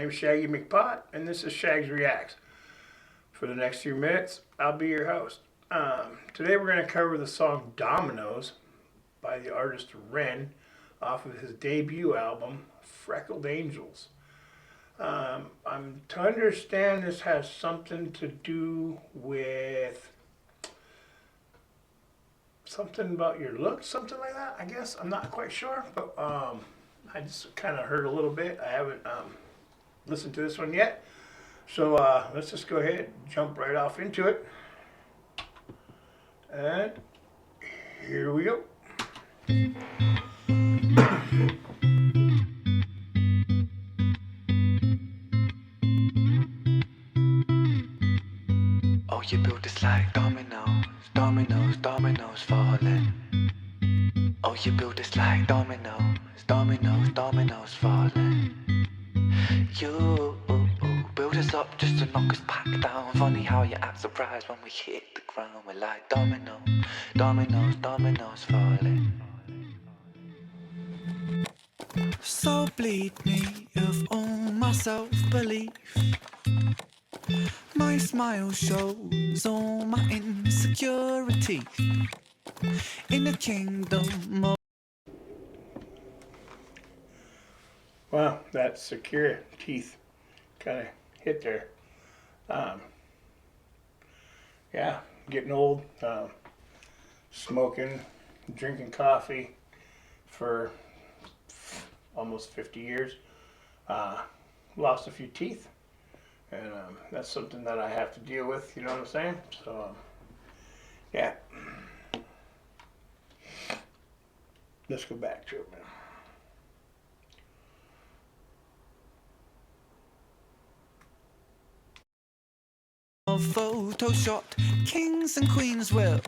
name is Shaggy McPot, and this is Shags Reacts. For the next few minutes, I'll be your host. Today we're going to cover the song Dominoes by the artist Ren off of his debut album, Freckled Angels. I'm to understand this has something to do with something about your looks, something like that, I guess. I'm not quite sure, but I just kind of heard a little bit. I haven't listened to this one yet. So let's just go ahead and jump right off into it. And here we go. Oh, you built this like dominoes, dominoes, dominoes falling. Oh, you built this like dominoes, dominoes, dominoes falling. You build us up just to knock us back down. Funny how you act surprised when we hit the ground. We're like dominoes, dominoes, dominoes falling. So bleed me of all my self-belief. My smile shows all my insecurity. In the kingdom of... Wow, that secure teeth kind of hit there. Yeah, getting old, smoking, drinking coffee for almost 50 years. Lost a few teeth, and that's something that I have to deal with, you know what I'm saying? So, yeah. Let's go back to it, man. Photoshopped kings and queens will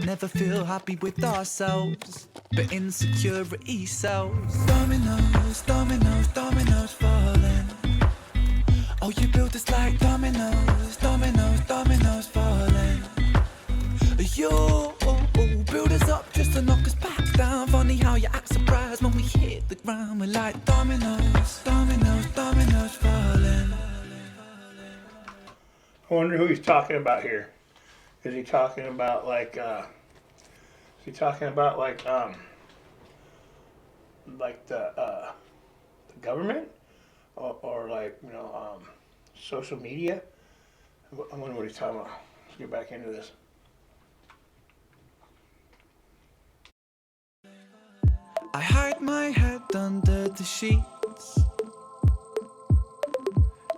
never feel happy with ourselves, but insecurity sells. Dominoes, dominoes, dominoes falling. Oh, you built us like dominoes, dominoes, dominoes falling. You build us up just to knock us back down. Funny how you act surprised when we hit the ground. We're like dominoes, dominoes, dominoes falling. I wonder who he's talking about here. Is he talking about like the government, or like, you know, social media? I wonder what he's talking about. Let's get back into this. I hide my head under the sheets,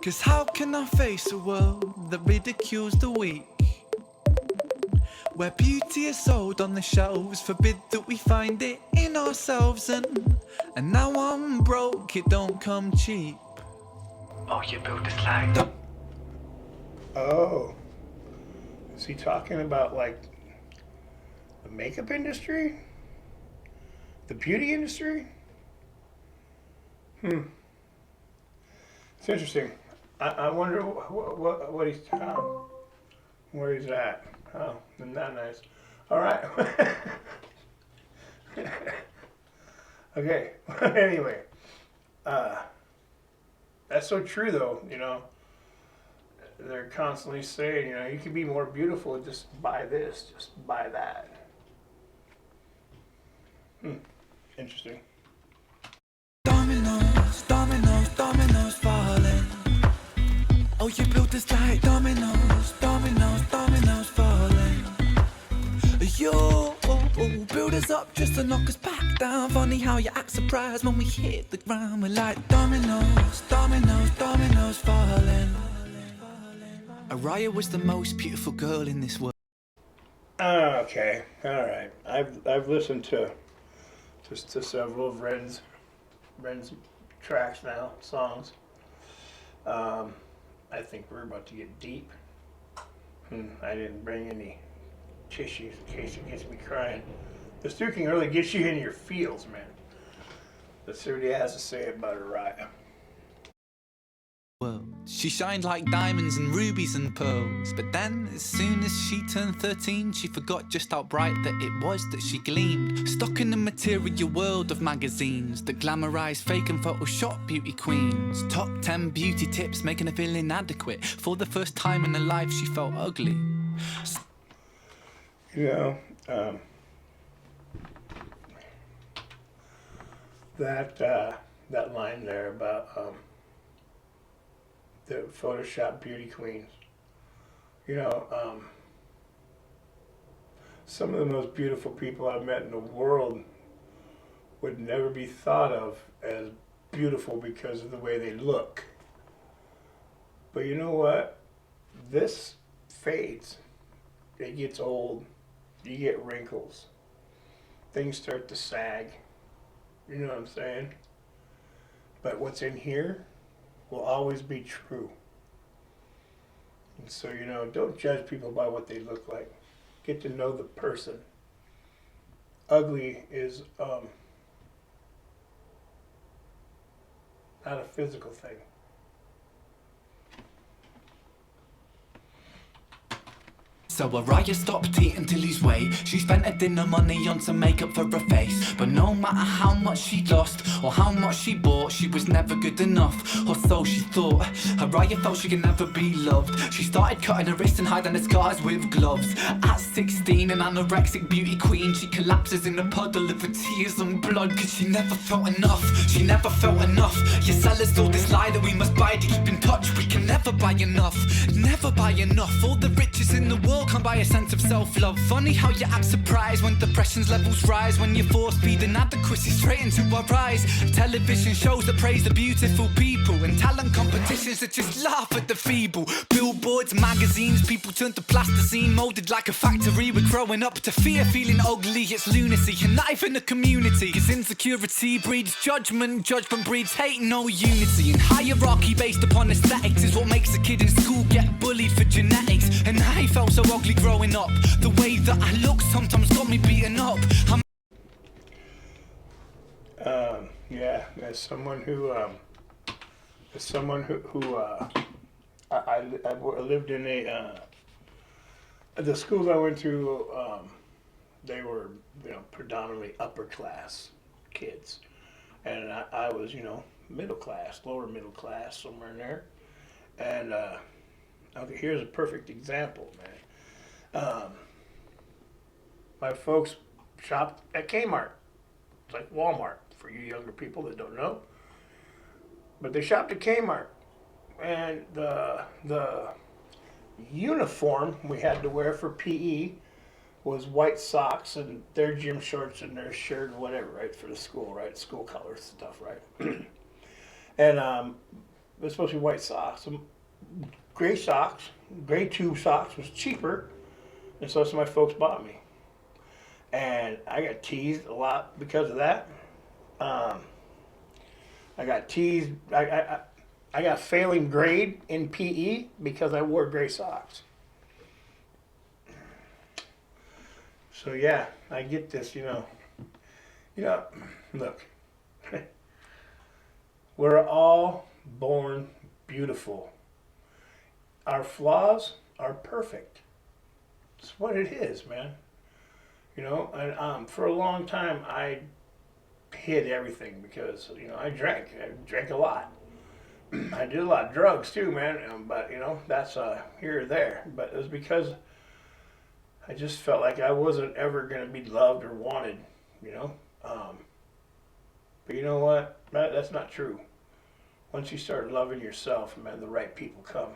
'cause how can I face a world that ridicules the weak? Where beauty is sold on the shelves, forbid that we find it in ourselves. And now I'm broke, it don't come cheap. Oh, you built this like... Oh, is he talking about like the makeup industry? The beauty industry? It's interesting. I wonder what he's where he's at. Oh, not nice. All right. Okay. Anyway, that's so true, though. You know, they're constantly saying, you know, you can be more beautiful. Just buy this. Just buy that. Interesting. Dominoes, dominoes, dominoes falling. Oh, you built us like dominoes, dominoes, dominoes falling. You build us up just to knock us back down. Funny how you act surprised when we hit the ground. We're like dominoes, dominoes, dominoes falling. Ariah was the most beautiful girl in this world. Okay, all right. I've listened to several of Ren's tracks now, songs. I think we're about to get deep. I didn't bring any tissues in case it gets me crying. This dude can really get you in your feels, man. Let's see what he has to say about Ariah. World. She shined like diamonds and rubies and pearls. But then, as soon as she turned 13, she forgot just how bright that it was that she gleamed. Stuck in the material world of magazines that glamorize fake and Photoshop beauty queens. Top 10 beauty tips making her feel inadequate. For the first time in her life, she felt ugly. You know, that line there about the Photoshop beauty queens. You know, some of the most beautiful people I've met in the world would never be thought of as beautiful because of the way they look. But you know what? This fades. It gets old. You get wrinkles. Things start to sag. You know what I'm saying? But what's in here will always be true. And so, you know, don't judge people by what they look like. Get to know the person. Ugly is not a physical thing. So Ariah stopped eating till his weight. She spent her dinner money on some makeup for her face. But no matter how much she lost or how much she bought, she was never good enough, or so she thought. Ariah felt she could never be loved. She started cutting her wrists and hiding her scars with gloves. At 16, an anorexic beauty queen, she collapses in a puddle of her tears and blood. Cause she never felt enough, she never felt enough. You sell us all this lie that we must buy to keep in touch. We can never buy enough, never buy enough. All the riches in the world can't buy a sense of self-love. Funny how you act surprised when depression's levels rise, when you force feed inadequacy straight into our eyes. Television shows that praise the beautiful people, and talent competitions that just laugh at the feeble. Billboards, magazines, people turn to plasticine, molded like a factory. We're growing up to fear feeling ugly. It's lunacy, and not even a community. Cause insecurity breeds judgment, judgment breeds hate, no unity. And hierarchy based upon aesthetics is what makes a kid in school get bullied for genetics. And I felt so ugly growing up. The way that I look sometimes got me beaten up. Yeah, as someone who I lived in the schools I went to, they were, you know, predominantly upper class kids, and I was, you know, middle class, lower middle class, somewhere in there. And okay, here's a perfect example, man. My folks shopped at Kmart. It's like Walmart for you younger people that don't know. But they shopped at Kmart, and the uniform we had to wear for PE was white socks and their gym shorts and their shirt and whatever, right, for the school, right, school colors stuff, right. And it was supposed to be white socks. Gray socks, gray tube socks was cheaper, and so some of my folks bought me. And I got teased a lot because of that. I got teased. I got failing grade in PE because I wore gray socks. So yeah, I get this. You know, look, we're all born beautiful. Our flaws are perfect. It's what it is, man. You know, and for a long time I hid everything because, you know, I drank a lot. I did a lot of drugs too, man. But you know, that's here or there. But it was because I just felt like I wasn't ever gonna be loved or wanted. You know, but you know what? That's not true. Once you start loving yourself, man, the right people come.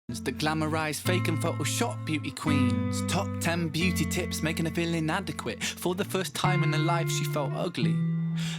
that glamorize fake and Photoshop beauty queens. Top 10 beauty tips making her feel inadequate. For the first time in her life she felt ugly.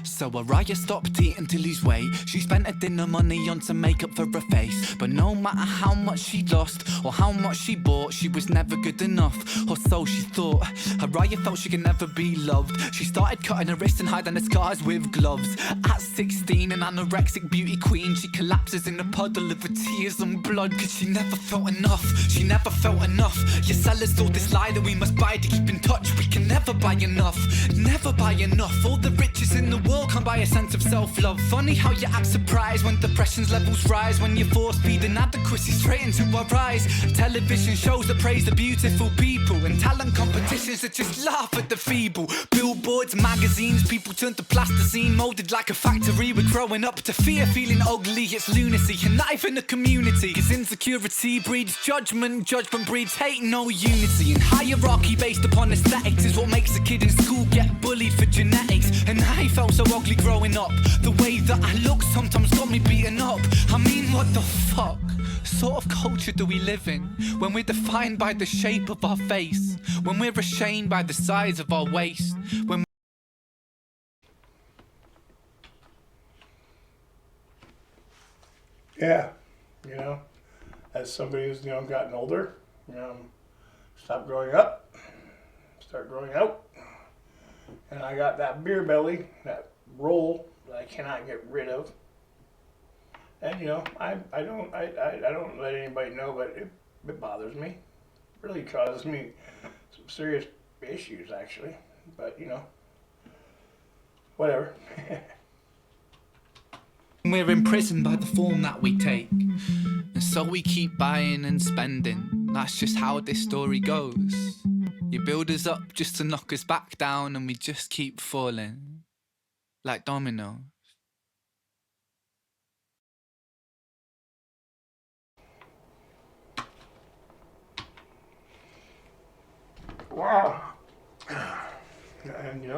So Ariah stopped eating to lose weight. She spent her dinner money on some makeup for her face. But no matter how much she lost or how much she bought, she was never good enough, or so she thought. Ariah felt she could never be loved. She started cutting her wrists and hiding her scars with gloves. At 16, an anorexic beauty queen, she collapses in a puddle of her tears and blood. Cause she never felt enough, she never felt enough. Your sellers sold this lie that we must buy to keep in touch. We can never buy enough, never buy enough. All the riches in the world can't buy a sense of self-love. Funny how you act surprised when depression's levels rise, when you force feed inadequacy straight into our eyes. Television shows that praise the beautiful people, and talent competitions that just laugh at the feeble. Billboards, magazines, people turn to plasticine, molded like a factory. We're growing up to fear feeling ugly. It's lunacy, and not even a community. Cause insecurity breeds judgment, judgment breeds hate, no unity. And hierarchy based upon aesthetics is what makes a kid in school get bullied for genetics. And I felt so ugly growing up. The way that I look sometimes got me beaten up. I mean, what the fuck sort of culture do we live in, when we're defined by the shape of our face, when we're ashamed by the size of our waist, when Yeah, you know, as somebody who's, gotten older, stop growing up, start growing out. And I got that beer belly, that roll that I cannot get rid of. And I don't let anybody know, but it bothers me. It really causes me some serious issues, actually. But whatever. we're imprisoned by the form that we take, and so we keep buying and spending. That's just how this story goes. You build us up just to knock us back down, and we just keep falling like dominoes. Wow. And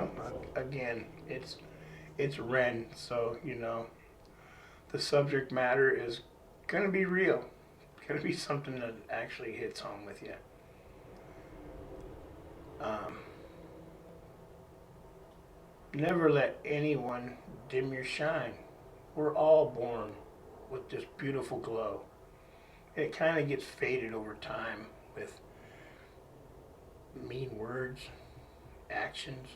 again, it's Ren, so the subject matter is gonna be real. It's gonna be something that actually hits home with you. Never let anyone dim your shine. We're all born with this beautiful glow. It kind of gets faded over time with mean words, actions.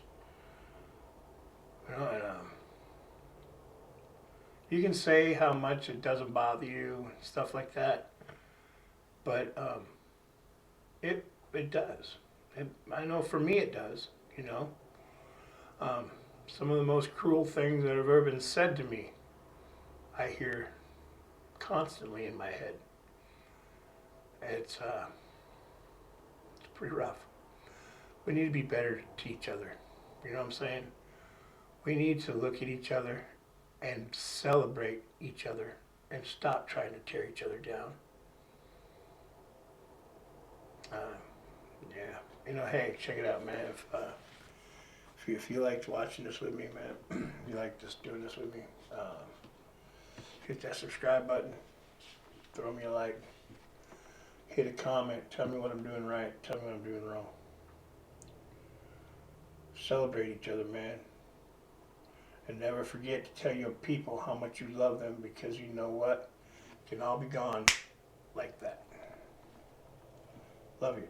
And, you can say how much it doesn't bother you, stuff like that, but it does. I know for me it does. Some of the most cruel things that have ever been said to me, I hear constantly in my head. It's pretty rough. We need to be better to each other. You know what I'm saying? We need to look at each other and celebrate each other and stop trying to tear each other down. Yeah. Hey, check it out, man. If you liked watching this with me, man, if you like just doing this with me, hit that subscribe button, throw me a like, hit a comment, tell me what I'm doing right, tell me what I'm doing wrong. Celebrate each other, man. And never forget to tell your people how much you love them, because you know what? It can all be gone like that. Love you.